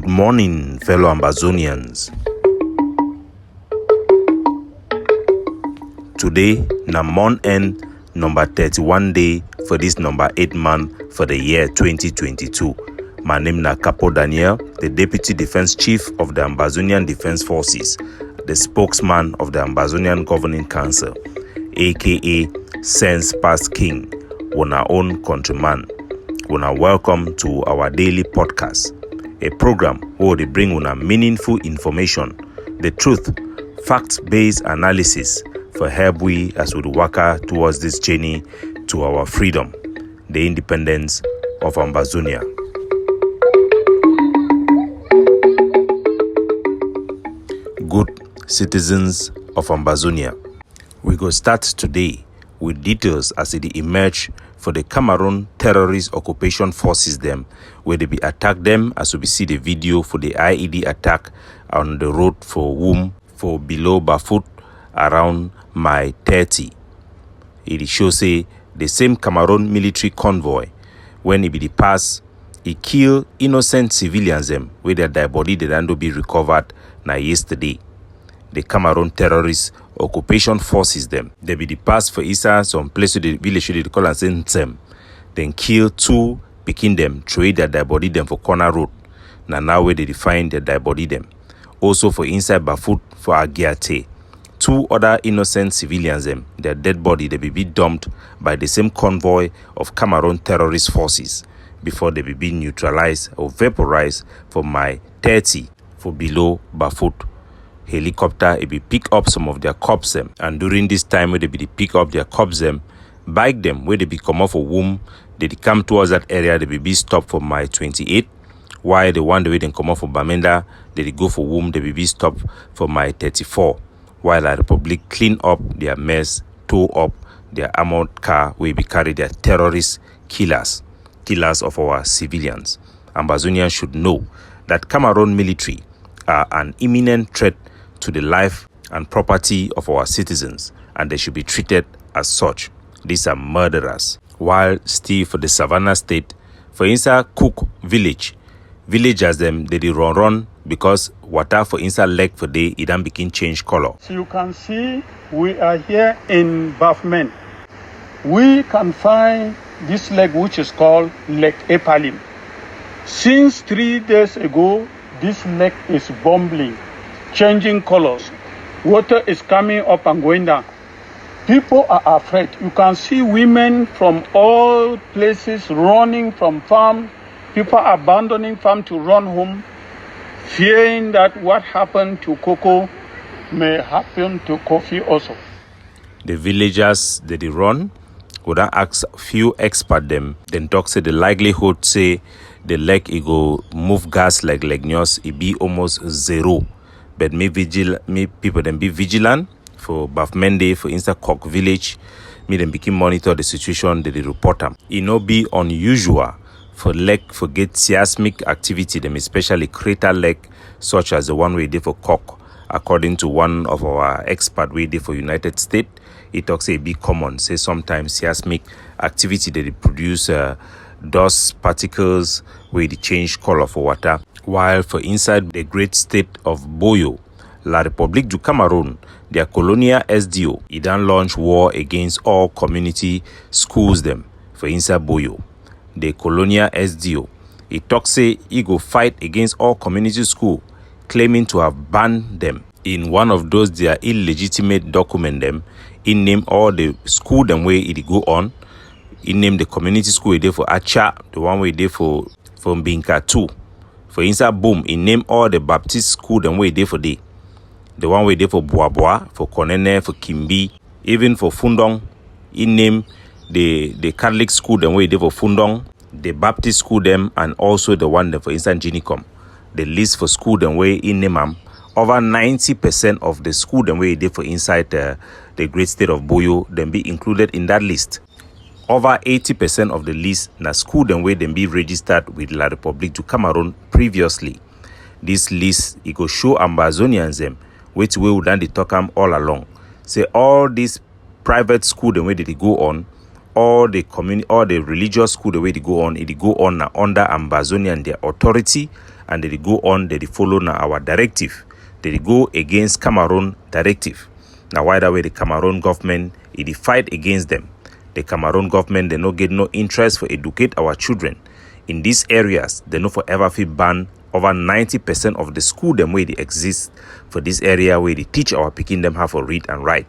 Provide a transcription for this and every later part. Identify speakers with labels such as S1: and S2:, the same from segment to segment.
S1: Good morning, fellow Ambazonians. Today, na month end number 31 day for this number 8 month for the year 2022. My name na Capo Daniel, the Deputy Defense Chief of the Ambazonian Defense Forces, the spokesman of the Ambazonian Governing Council, aka Sense Past King, una own countryman. Una welcome to our daily podcast, a program where they bring una meaningful information, the truth, facts-based analysis for help we as we work towards this journey to our freedom, the independence of Ambazonia. Good citizens of Ambazonia, we go start today with details as it emerge for the Cameroon terrorist occupation forces them, where they be attack them as we see the video for the IED attack on the road for Womb for below Bafut around Mai 30. It shows say the same Cameroon military convoy, when it be the pass, it kill innocent civilians them, where their body they don't be recovered na yesterday. The Cameroon terrorist occupation forces them. They be the pass for Isa, some place to the village they call and say Menchum. Then kill two, picking them, trade their body them for corner road. Now where they define their body them. Also for inside Bafut for Agiate. Two other innocent civilians them, their dead body they be dumped by the same convoy of Cameroon terrorist forces before they be neutralized or vaporized for Mai 30 for below Bafut. Helicopter, it be pick up some of their corpse them, and during this time where they be pick up their corpse them, bike them where they be come off a womb, they come towards that area, they be stopped for Mai 28, while the one the way they come off for Bamenda, they go for womb, they be stopped for Mai 34, while the Republic clean up their mess, tow up their armored car where be carry their terrorist killers of our civilians. Ambazonians should know that Cameroon military are an imminent threat to the life and property of our citizens, and they should be treated as such. These are murderers. While still for the Savannah state, for instance, Cook villagers them they run because water for inside lake for day it don't begin change color.
S2: So you can see we are here in Bafmen. We can find this lake which is called Lake Epalim. Since 3 days ago, this lake is bubbling, changing colors. Water is coming up and going down. People are afraid. You can see women from all places running from farm. People are abandoning farm to run home, fearing that what happened to cocoa may happen to coffee also.
S1: The villagers that they run would ask few experts them, then talk say the likelihood say the lake it go move gas like news it be almost zero. But me people then be vigilant for Bafmende for instance Cock village. Me them begin monitor the situation that they report them. It no be unusual for lake for get seismic activity them, especially crater lake such as the one we did for Cock. According to one of our expert we did for United States, it talks a big common. Say sometimes seismic activity that it produce dust particles where they change color for water. While for inside the great state of Boyo, La République du Cameroon, their Colonial SDO, it done launch war against all community schools them for inside Boyo. The Colonial SDO, it talks say he go fight against all community school, claiming to have banned them. In one of those their illegitimate document them, in name all the school them where it go on. In name the community school we did for Acha, the one we did for Mbinka 2. For inside Boom, in name all the Baptist school them we did for day. The one we did for Boaboa, for Konene, for Kimbi, even for Fundong. In name the Catholic school them we did for Fundong, the Baptist school them, and also the one them for inside Ginicom. The list for school them way in name over 90% of the school them way did for inside the great state of Boyo then be included in that list. Over 80% of the list na school them way then be registered with La République du Cameroon previously. This list it go show Ambazonians them which way would then they talk them all along. Say all these private school them way they go on, all the religious school the way they go on, it go on now under Ambazonia and their authority, and they go on, they follow now our directive. They go against Cameroon directive. Now why that way the Cameroon government it fight against them. The Cameroon government they no get no interest for educate our children in these areas. They no forever feel ban over 90% of the school them way they exist for this area where they teach our pikin them how to read and write.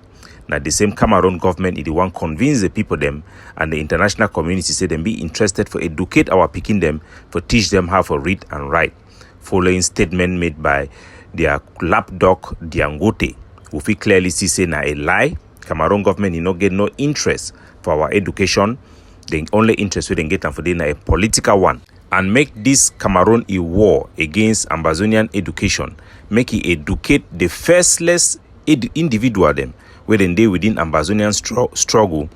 S1: Now the same Cameroon government is the one convince the people them, and the international community say them be interested for educate our pikin them, for teach them how to read and write. Following statement made by their lapdog Diangote, who we clearly see say na a lie. Cameroon government you not get no interest for our education. The only interest we then get and for them a political one, and make this Cameroon a war against Ambazonian education. Make it educate the faceless individual them within they within Ambazonian struggle,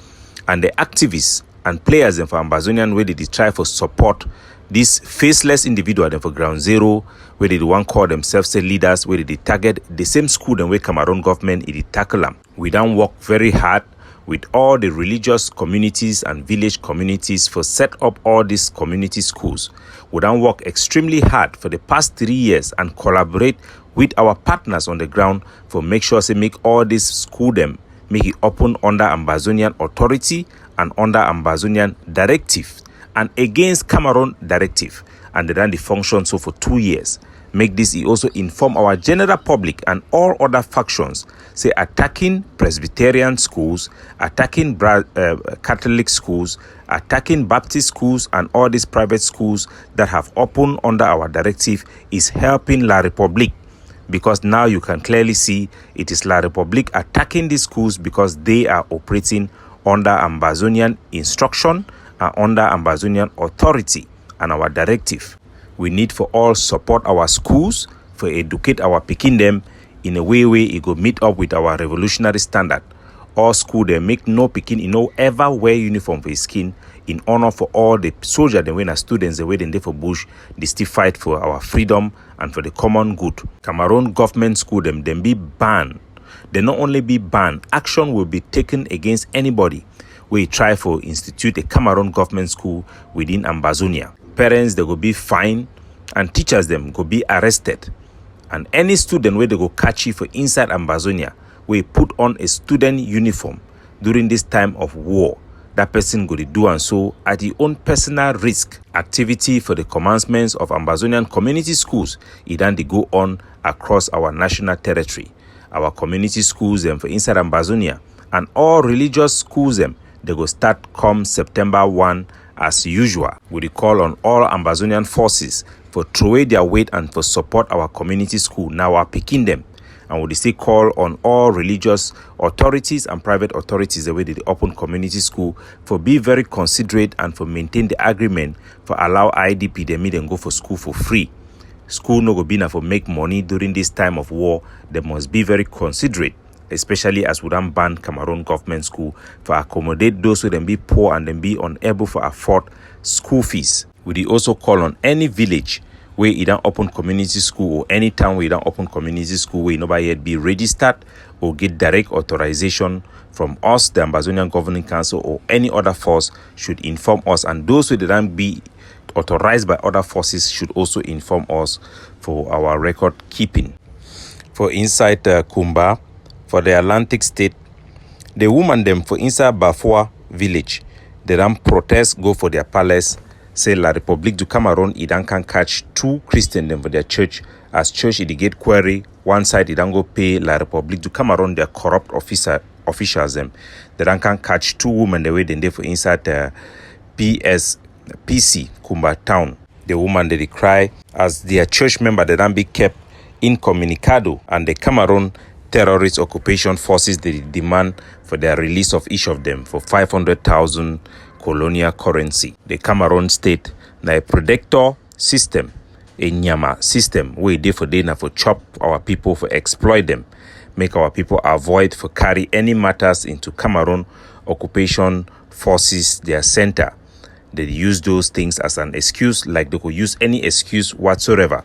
S1: and the activists and players them for Ambazonian where they try for support this faceless individual them for ground zero, where they want call themselves say leaders, where they target the same school them where Cameroon government it tackle them. We don't work very hard with all the religious communities and village communities for set up all these community schools. We don't work extremely hard for the past 3 years and collaborate with our partners on the ground for make sure they make all this school them make it open under Ambazonian authority and under Ambazonian directive and against Cameroon directive, and they done the function so for 2 years. Make this he also inform our general public and all other factions say attacking Presbyterian schools, attacking Catholic schools, attacking Baptist schools, and all these private schools that have opened under our directive is helping La Republique. Because now you can clearly see it is La Republique attacking these schools because they are operating under Ambazonian instruction and under Ambazonian authority and our directive. We need for all support our schools for educate our pikin them in a way it go meet up with our revolutionary standard. All school they make no pikin ever wear uniform for his skin in honor for all the soldiers them when as students they waiting there for bush. They still fight for our freedom and for the common good. Cameroon government school them be banned. They not only be banned, action will be taken against anybody we try for institute a Cameroon government school within Ambazonia. Parents they go be fined and teachers them go be arrested, and any student where they go catch you for inside Ambazonia we put on a student uniform during this time of war, that person go to do and so at his own personal risk. Activity for the commencements of Ambazonian community schools it then they go on across our national territory. Our community schools them for inside Ambazonia and all religious schools them they go start come September 1 as usual. We call on all Ambazonian forces for throw away their weight and for support our community school now are picking them. And we still call on all religious authorities and private authorities the way they open community school for be very considerate and for maintain the agreement for allow IDP them and go for school for free. School no go be na for make money during this time of war. They must be very considerate, especially as we don't ban Cameroon government school for accommodate those who then be poor and then be unable to afford school fees. We also call on any village where you don't open community school or any town where you don't open community school where nobody yet be registered or get direct authorization from us, the Ambazonian Governing Council or any other force should inform us, and those who didn't be authorized by other forces should also inform us for our record keeping. For inside Kumba, for the Atlantic state, the woman them for inside Bafua village, they don't protest, go for their palace, say La Republique du Cameroon, it don't can catch 2 Christian them for their church, as church it get query, one side it don't go pay La Republique du Cameroon, their corrupt officials them, they don't can catch 2 women the way they for inside PC Kumba town. The woman they cry as their church member they don't be kept incommunicado, and the Cameroon terrorist occupation forces they demand for their release of each of them for 500,000 colonial currency. The Cameroon state na a predator system, a nyama system where they for day na for chop our people, for exploit them, make our people avoid for carry any matters into Cameroon occupation forces their center. They use those things as an excuse, like they could use any excuse whatsoever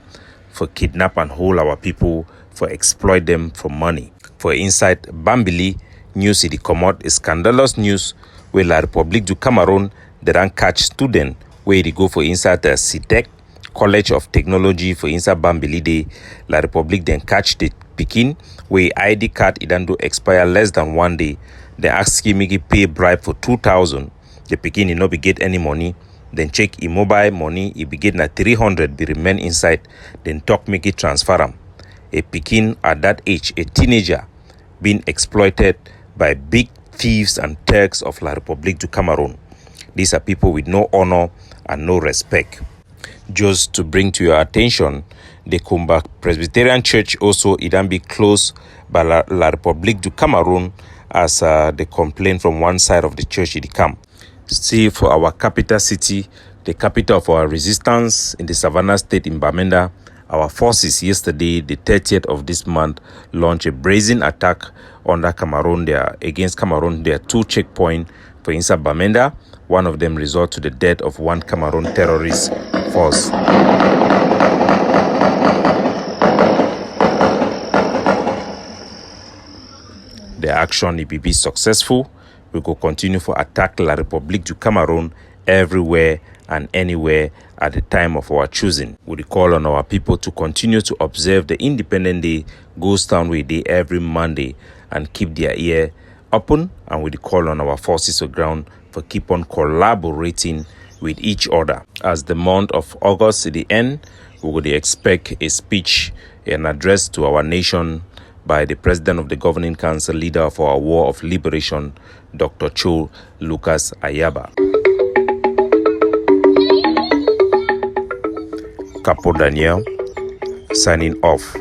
S1: for kidnap and hold our people, for exploit them for money. For inside Bambili, news it come out is scandalous news where La République du Cameroon, they don't catch student where they go for inside the CTEC, College of Technology for inside Bambilide. La République then catch the Pikin, where ID card it don't do expire less than 1 day. They ask him make he pay bribe for 2,000. The Pikin he no be get any money. Then check mobile money, he be get na 300 be remain inside. Then talk make it transfer am. A Pikin at that age, a teenager, being exploited by big thieves and thugs of La République du Cameroon. These are people with no honor and no respect. Just to bring to your attention, the Kumba Presbyterian Church also it can be closed by La République du Cameroon as the complaint from one side of the church it come. See, for our capital city, the capital of our resistance in the Savannah State in Bamenda, our forces yesterday, the 30th of this month, launched a brazen attack under Cameroon there against Cameroon. There are 2 checkpoints for inside Bamenda. One of them result to the death of 1 Cameroon terrorist force. The action will be successful. We will continue to attack La République du Cameroon everywhere and anywhere at the time of our choosing. We call on our people to continue to observe the Independent Day Ghost Town Day every Monday and keep their ear open, and we call on our forces on ground for keep on collaborating with each other. As the month of August at the end, we would expect a speech, an address to our nation by the President of the Governing Council, leader of our War of Liberation, Dr. Cho Lucas Ayaba. Capo Daniel, signing off.